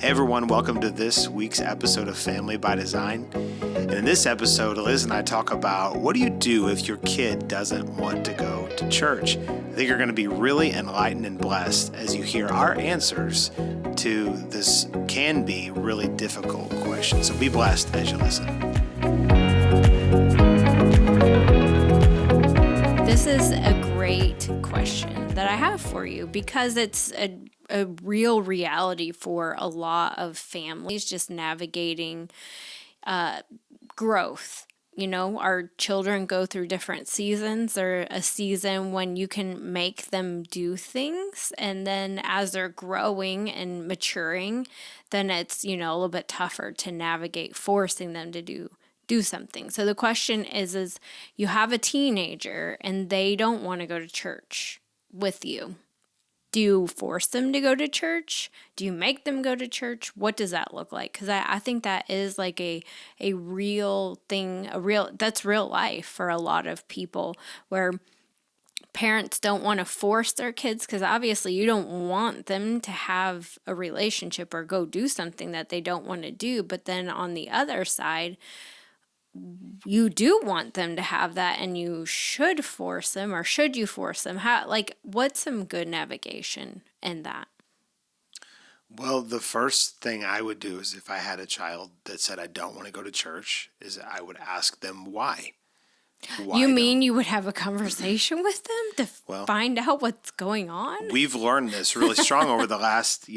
Hey everyone, welcome to this week's episode of Family by Design. And in this episode, Liz and I talk about what do you do if your kid doesn't want to go to church? I think you're going to be really enlightened and blessed as you hear our answers to this can be really difficult question. So be blessed as you listen. This is a great question that I have for you because it's a real reality for a lot of families just navigating growth. You know, our children go through different seasons. There's a season when you can make them do things, and then as they're growing and maturing, then it's, you know, a little bit tougher to navigate forcing them to do something. So the question is you have a teenager and they don't want to go to church with you. Do you force them to go to church? Do you make them go to church? What does that look like? Because I think that is like a real thing, that's real life for a lot of people where parents don't want to force their kids because obviously you don't want them to have a relationship or go do something that they don't want to do. But then on the other side, you do want them to have that and you should force them, or should you force them? What's some good navigation in that? Well, the first thing I would do is if I had a child that said I don't want to go to church is I would ask them why. You mean you would have a conversation with them to find out what's going on? We've learned this really strong over the last,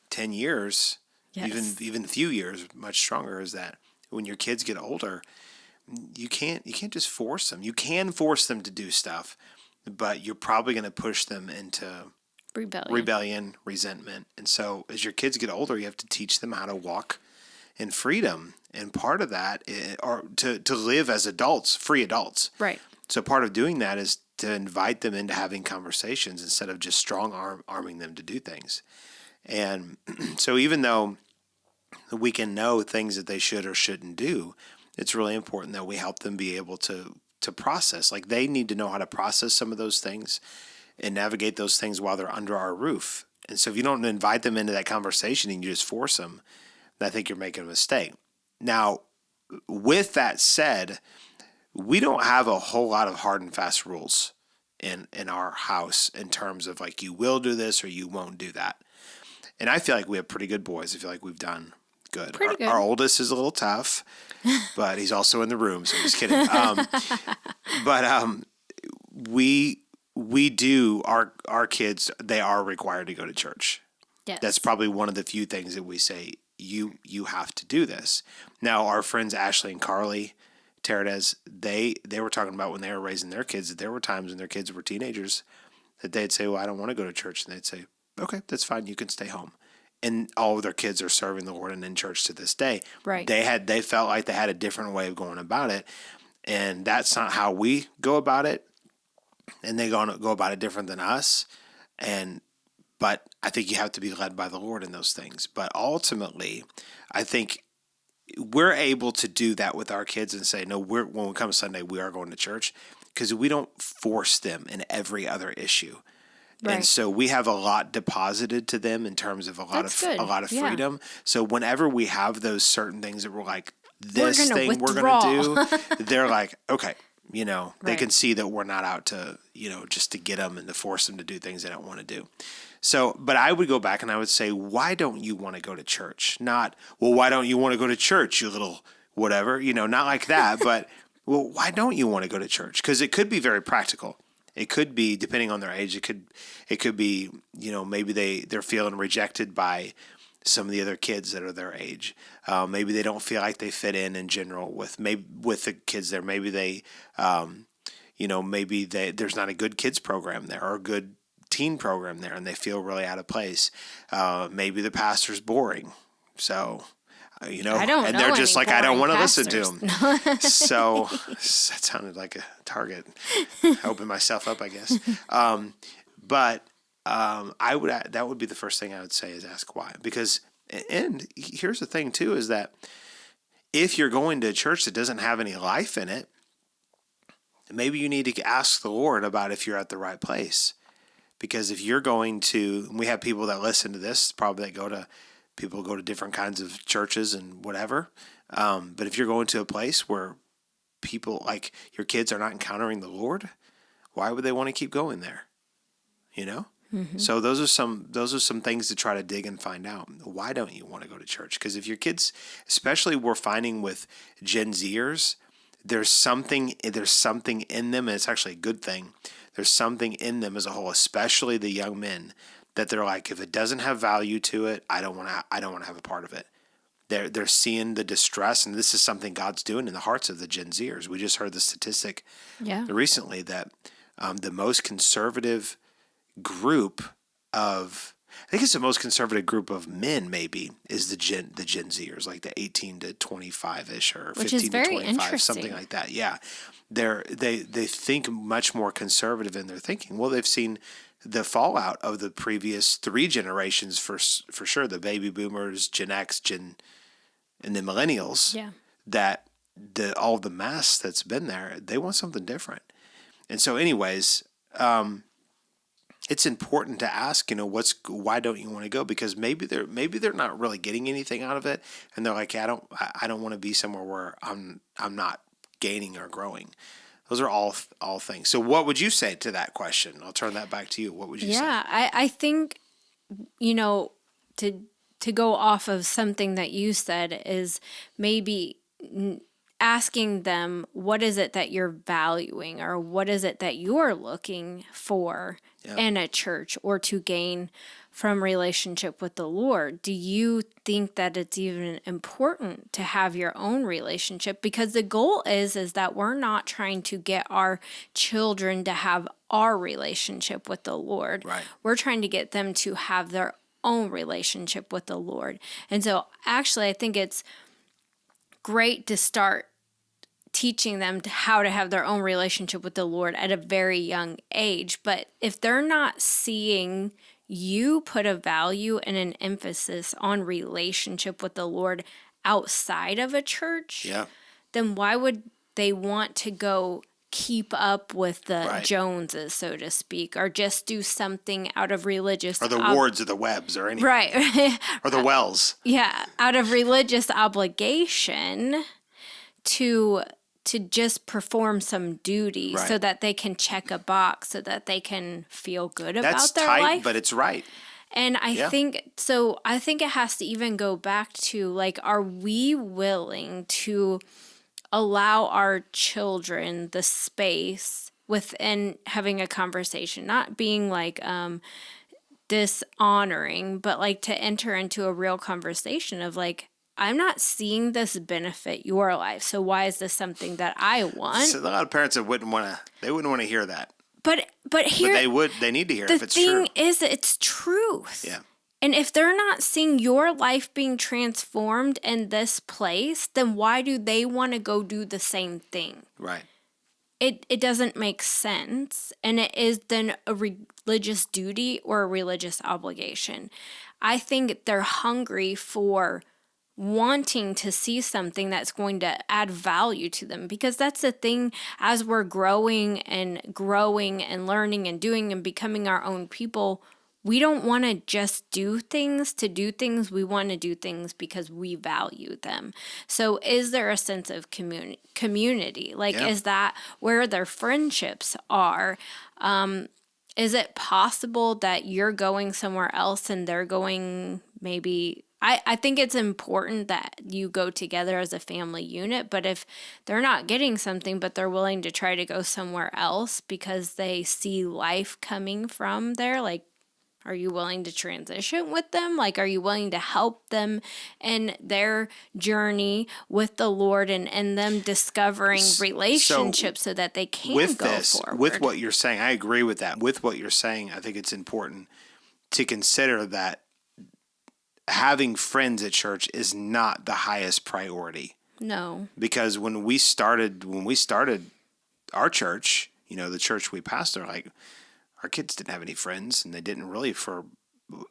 10 years, Yes. even a few years, much stronger, is that when your kids get older, you can't just force them. You can force them to do stuff, but you're probably going to push them into rebellion, resentment. And so as your kids get older, you have to teach them how to walk in freedom. And part of that is, or to live as adults, free adults. Right. So part of doing that is to invite them into having conversations instead of just arming them to do things. And so even though we can know things that they should or shouldn't do, it's really important that we help them be able to process. Like, they need to know how to process some of those things and navigate those things while they're under our roof. And so if you don't invite them into that conversation and you just force them, I think you're making a mistake. Now, with that said, we don't have a whole lot of hard and fast rules in our house in terms of like, you will do this or you won't do that. And I feel like we have pretty good boys. I feel like we've done good. Our oldest is a little tough, but he's also in the room, so I'm just kidding. We do, our kids, they are required to go to church. Yes. That's probably one of the few things that we say, you have to do this. Now, our friends Ashley and Carly Teradez, they were talking about when they were raising their kids, that there were times when their kids were teenagers that they'd say, well, I don't want to go to church. And they'd say, okay, that's fine. You can stay home. And all of their kids are serving the Lord and in church to this day. Right. They felt like they had a different way of going about it. And that's not how we go about it. And they go about it different than us. But I think you have to be led by the Lord in those things. But ultimately, I think we're able to do that with our kids and say, no, when we come Sunday, we are going to church, because we don't force them in every other issue. Right. And so we have a lot deposited to them in terms of a lot of freedom. Yeah. So whenever we have those certain things that we're like, this thing we're going to do, they're like, okay, they can see that we're not out to, just to get them and to force them to do things they don't want to do. So, but I would go back and I would say, why don't you want to go to church? Not, well, why don't you want to go to church, you little whatever, not like that, but well, why don't you want to go to church? Because it could be very practical. It could be, depending on their age, it could be, maybe they're feeling rejected by some of the other kids that are their age. Maybe they don't feel like they fit in general with the kids there. Maybe they, there's not a good kids program there or a good teen program there, and they feel really out of place. Maybe the pastor's boring. So, and they're just like, I don't want to listen to them. So that sounded like a target. Open myself up, I guess. That would be the first thing I would say is ask why. Because, and here's the thing too, is that if you're going to a church that doesn't have any life in it, maybe you need to ask the Lord about if you're at the right place. Because if you're going to, we have people that listen to this, probably that go to People go to different kinds of churches and whatever. But if you're going to a place where people, like your kids, are not encountering the Lord, why would they want to keep going there? You know? So those are some things to try to dig and find out. Why don't you want to go to church? Because if your kids, especially we're finding with Gen Zers, there's something in them, and it's actually a good thing. There's something in them as a whole, especially the young men, that they're like, if it doesn't have value to it, I don't want to have a part of it. They're seeing the distress, and this is something God's doing in the hearts of the Gen Zers. We just heard the statistic recently that the most conservative group of, I think it's the most conservative group of men maybe, is the Gen Zers, like the 18 to 25-ish or Which 15 is very to 25, interesting. something like that. Yeah. They think much more conservative in their thinking. Well, they've seen the fallout of the previous 3 generations for sure, the baby boomers, Gen X, and the millennials. Yeah. That all the mess that's been there, they want something different. And so anyways, it's important to ask, why don't you want to go? Because maybe they're not really getting anything out of it, and they're like, I don't want to be somewhere where I'm not gaining or growing. Those are all things. So what would you say to that question? I'll turn that back to you. What would you say? Yeah, I think, to go off of something that you said is maybe asking them, what is it that you're valuing, or what is it that you're looking for in a church or to gain from relationship with the Lord? Do you think that it's even important to have your own relationship? Because the goal is that we're not trying to get our children to have our relationship with the Lord. Right. We're trying to get them to have their own relationship with the Lord. And so actually, I think it's great to start teaching them how to have their own relationship with the Lord at a very young age. But if they're not seeing you put a value and an emphasis on relationship with the Lord outside of a church, then why would they want to go keep up with the Joneses, so to speak, or just do something out of religious... Or the Wards or the Webbs or anything. Right. Or the Wells. Yeah, out of religious obligation to just perform some duty so that they can check a box, so that they can feel good about their life. That's tight, but it's right. And I think it has to even go back to, like, are we willing to allow our children the space within having a conversation, not being like dishonoring, but like to enter into a real conversation of like, I'm not seeing this benefit your life, so why is this something that I want? So a lot of parents wouldn't want to hear that. But they need to hear it if it's true. The thing is, it's truth. Yeah. And if they're not seeing your life being transformed in this place, then why do they want to go do the same thing? Right. It doesn't make sense. And it is then a religious duty or a religious obligation. I think they're hungry for wanting to see something that's going to add value to them, because that's the thing, as we're growing and learning and doing and becoming our own people, we don't want to just do things to do things. We want to do things because we value them. So is there a sense of community? Like, is that where their friendships are? Is it possible that you're going somewhere else and they're going maybe... I think it's important that you go together as a family unit, but if they're not getting something, but they're willing to try to go somewhere else because they see life coming from there, like, are you willing to transition with them? Like, are you willing to help them in their journey with the Lord and them discovering relationships so that they can go forward? With what you're saying, I agree with that. With what you're saying, I think it's important to consider that having friends at church is not the highest priority. No. Because when we started our church, the church we pastor, like, our kids didn't have any friends, and they didn't really for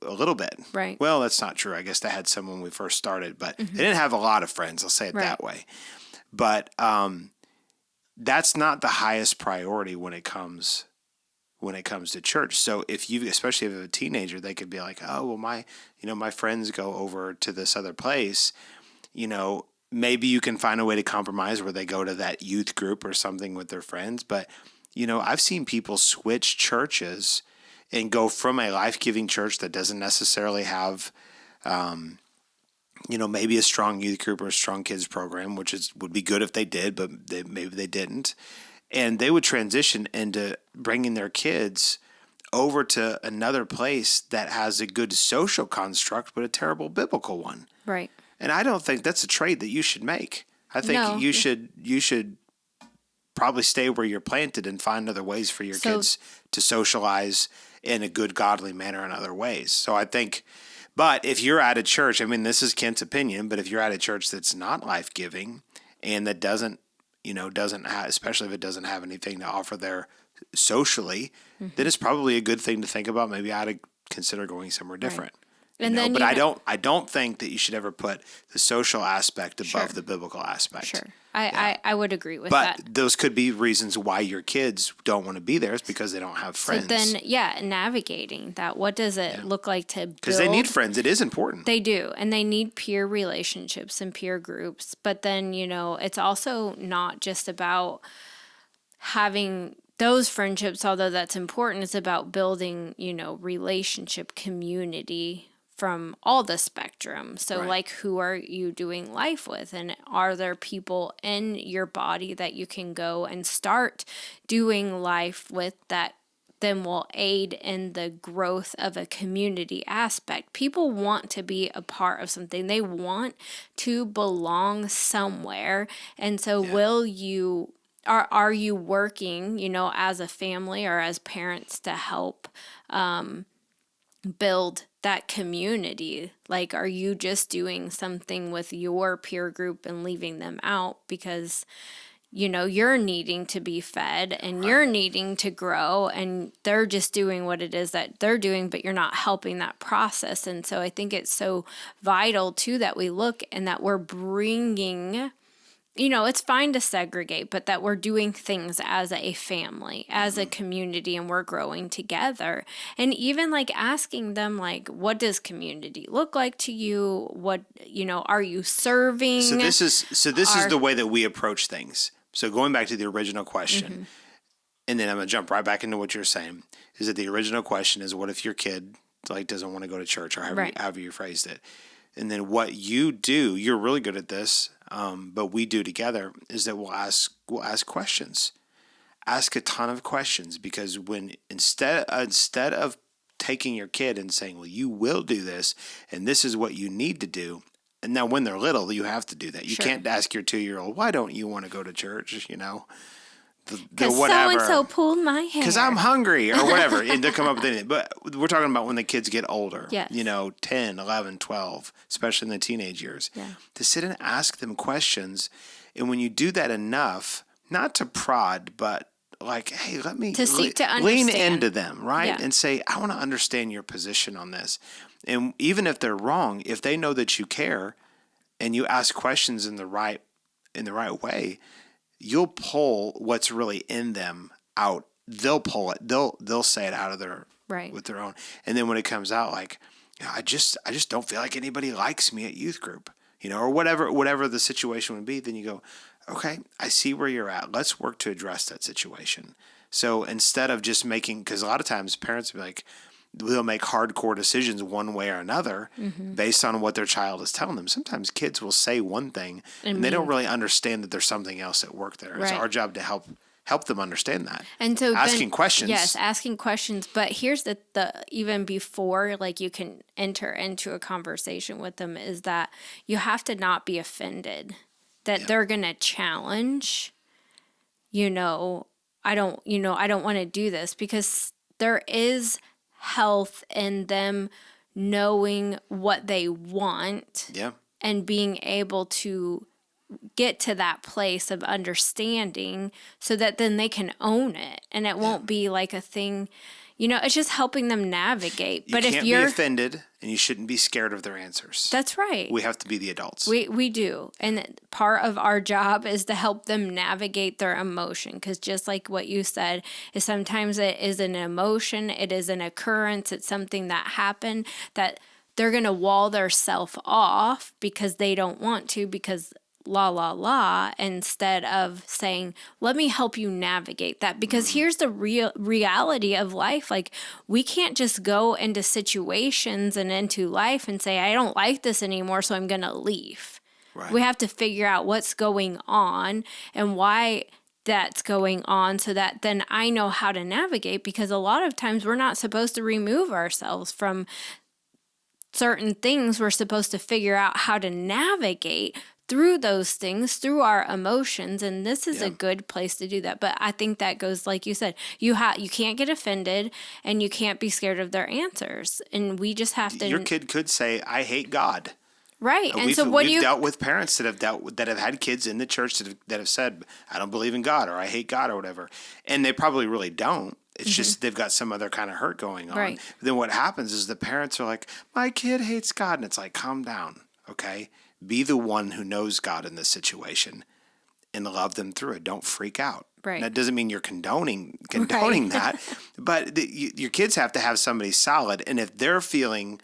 a little bit. Right. Well, that's not true. I guess they had some when we first started, but they didn't have a lot of friends. I'll say it that way. But that's not the highest priority when it comes when it comes to church. So if you, especially if you have a teenager, they could be like, oh, well, my friends go over to this other place, maybe you can find a way to compromise where they go to that youth group or something with their friends. But, I've seen people switch churches and go from a life-giving church that doesn't necessarily have, maybe a strong youth group or a strong kids program, which would be good if they did, but maybe they didn't. And they would transition into bringing their kids over to another place that has a good social construct, but a terrible biblical one. Right. And I don't think that's a trade that you should make. I think No. you should probably stay where you're planted and find other ways for your kids to socialize in a good, godly manner in other ways. So I think, but if you're at a church, this is Kent's opinion, but if you're at a church that's not life-giving and that doesn't have, especially if it doesn't have anything to offer there socially, then it's probably a good thing to think about. Maybe I ought to consider going somewhere different. And then, but I don't think that you should ever put the social aspect above the biblical aspect. Sure. I would agree with that. But those could be reasons why your kids don't want to be there. It's because they don't have friends. So then, navigating that. What does it look like to build? Because they need friends. It is important. They do. And they need peer relationships and peer groups. But then, it's also not just about having those friendships, although that's important. It's about building, relationship community from all the spectrum. So like, who are you doing life with? And are there people in your body that you can go and start doing life with that then will aid in the growth of a community aspect? People want to be a part of something. They want to belong somewhere. And so are you working, as a family or as parents to help build that community? Like, are you just doing something with your peer group and leaving them out because, you're needing to be fed and you're needing to grow and they're just doing what it is that they're doing, but you're not helping that process. And so I think it's so vital too that we look and that we're bringing, it's fine to segregate, but that we're doing things as a family, as a community, and we're growing together. And even like asking them, like, what does community look like to you? What, are you serving? So this is the way that we approach things. So going back to the original question, and then I'm going to jump right back into what you're saying, is that the original question is, what if your kid doesn't want to go to church, or however you phrased it? And then what you do, you're really good at this, but we do together, is that we'll ask questions. Ask a ton of questions, because when instead of taking your kid and saying, well, you will do this, and this is what you need to do. And now when they're little, you have to do that. You can't ask your 2-year-old, why don't you want to go to church? Because so-and-so pulled my hair. Because I'm hungry or whatever. And they'll come up with anything. But we're talking about when the kids get older. Yes. 10, 11, 12, especially in the teenage years. Yeah. To sit and ask them questions. And when you do that enough, not to prod, but like, hey, let me to seek to understand. Lean into them, right? Yeah. And say, I want to understand your position on this. And even if they're wrong, if they know that you care and you ask questions in the right way, you'll pull what's really in them out. They'll pull it. They'll say it out of their with their own. And then when it comes out, like, I just don't feel like anybody likes me at youth group, or whatever the situation would be. Then you go, okay, I see where you're at. Let's work to address that situation. So instead of just because a lot of times parents will be like, they'll make hardcore decisions one way or another based on what their child is telling them. Sometimes kids will say one thing and they don't really understand that there's something else at work there. It's our job to help them understand that. And so asking questions. Yes, asking questions. But here's the even before you can enter into a conversation with them, is that you have to not be offended that they're going to challenge, I don't want to do this, because there is health in them knowing what they want and being able to get to that place of understanding so that then they can own it. And it won't be like a thing, It's just helping them navigate. You But can't if be offended, and you shouldn't be scared of their answers. That's right. We have to be the adults. We do. And part of our job is to help them navigate their emotion. Because just like what you said, is sometimes it is an emotion, it is an occurrence, it's something that happened that they're going to wall their self off because they don't want to, because instead of saying, let me help you navigate that. Because here's the reality of life. Like, we can't just go into situations and into life and say, I don't like this anymore, so I'm going to leave. Right. We have to figure out what's going on and why that's going on, so that then I know how to navigate, because a lot of times we're not supposed to remove ourselves from certain things. We're supposed to figure out how to navigate through those things, through our emotions, and this is a good place to do that. But I think that goes, like you said, you can't get offended, and you can't be scared of their answers, and we just have to. Your kid could say, "I hate God." Right, and so we've dealt with parents that have had kids in the church that have said, "I don't believe in God," or "I hate God," or whatever, and they probably really don't. It's just they've got some other kind of hurt going on. Right. Then what happens is the parents are like, "My kid hates God," and it's like, calm down, okay? Be the one who knows God in this situation and love them through it. Don't freak out. Right. That doesn't mean you're condoning that, but your kids have to have somebody solid. And if they're feeling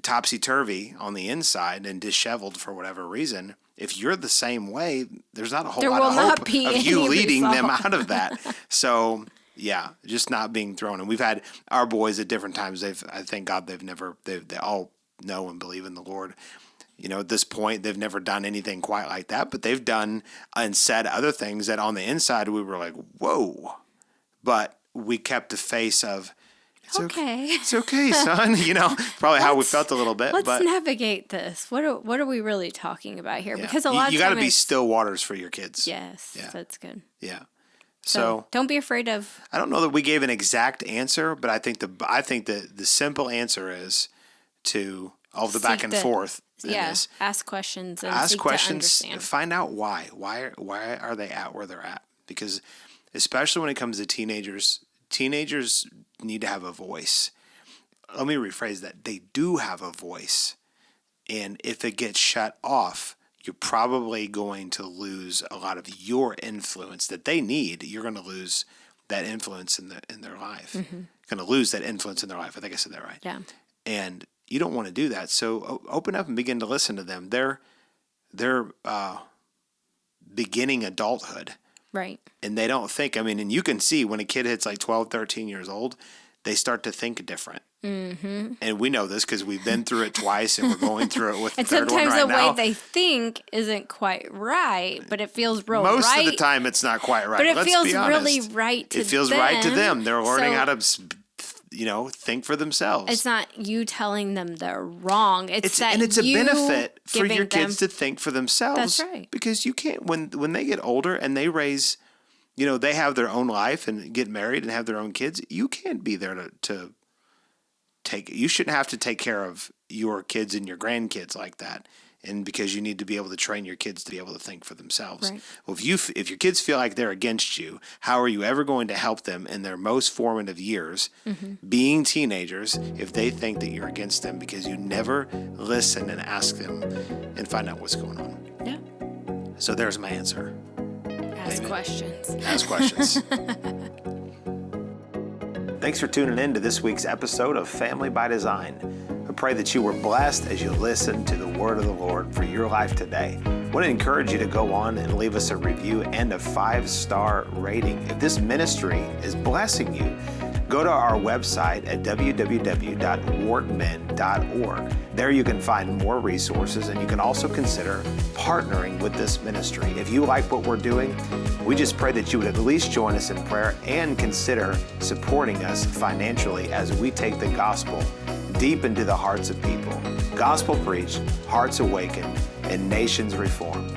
topsy-turvy on the inside and disheveled for whatever reason, if you're the same way, there's not a whole lot of hope of you leading them out of that. So, yeah, just not being thrown. And we've had our boys at different times. I thank God they all know and believe in the Lord. At this point, they've never done anything quite like that, but they've done and said other things that on the inside we were like, whoa. But we kept the face of, it's okay, son. Probably how we felt a little bit. Let's navigate this. What are we really talking about here? Yeah. Because a lot of you got to be still waters for your kids. Yes, that's good. Yeah. So don't be afraid of. I don't know that we gave an exact answer, but I think the simple answer is to all the back and forth. Ask questions. And ask seek questions. To understand. Find out why. Why are they at where they're at? Because especially when it comes to teenagers need to have a voice. Let me rephrase that. They do have a voice, and if it gets shut off, you're probably going to lose a lot of your influence that they need. You're going to lose that influence in their life. Mm-hmm. Going to lose that influence in their life. I think I said that right. Yeah. And you don't want to do that. So open up and begin to listen to them. They're beginning adulthood. Right. And they don't think, and you can see when a kid hits like 12, 13 years old, they start to think different. Mm-hmm. And we know this because we've been through it twice and we're going through it with the third one right now. And sometimes the way they think isn't quite right, but it feels real right. Most of the time it's not quite right. But it Let's feels be honest. really right to them. It feels right to them. They're learning how to think for themselves. It's not you telling them they're wrong. It's a benefit for your kids to think for themselves. That's right. Because you can't, when they get older and they raise, they have their own life and get married and have their own kids, you can't be there to you shouldn't have to take care of your kids and your grandkids like that. And because you need to be able to train your kids to be able to think for themselves. Right. Well, if your kids feel like they're against you, how are you ever going to help them in their most formative years, being teenagers, if they think that you're against them because you never listen and ask them and find out what's going on? Yeah. So there's my answer. Ask questions. Ask questions. Thanks for tuning in to this week's episode of Family by Design. I pray that you were blessed as you listen to the word of the Lord for your life today. I want to encourage you to go on and leave us a review and a 5-star rating. If this ministry is blessing you, go to our website at www.wartmen.org. There you can find more resources, and you can also consider partnering with this ministry. If you like what we're doing, we just pray that you would at least join us in prayer and consider supporting us financially as we take the gospel deep into the hearts of people. Gospel preached, hearts awakened, and nations reformed.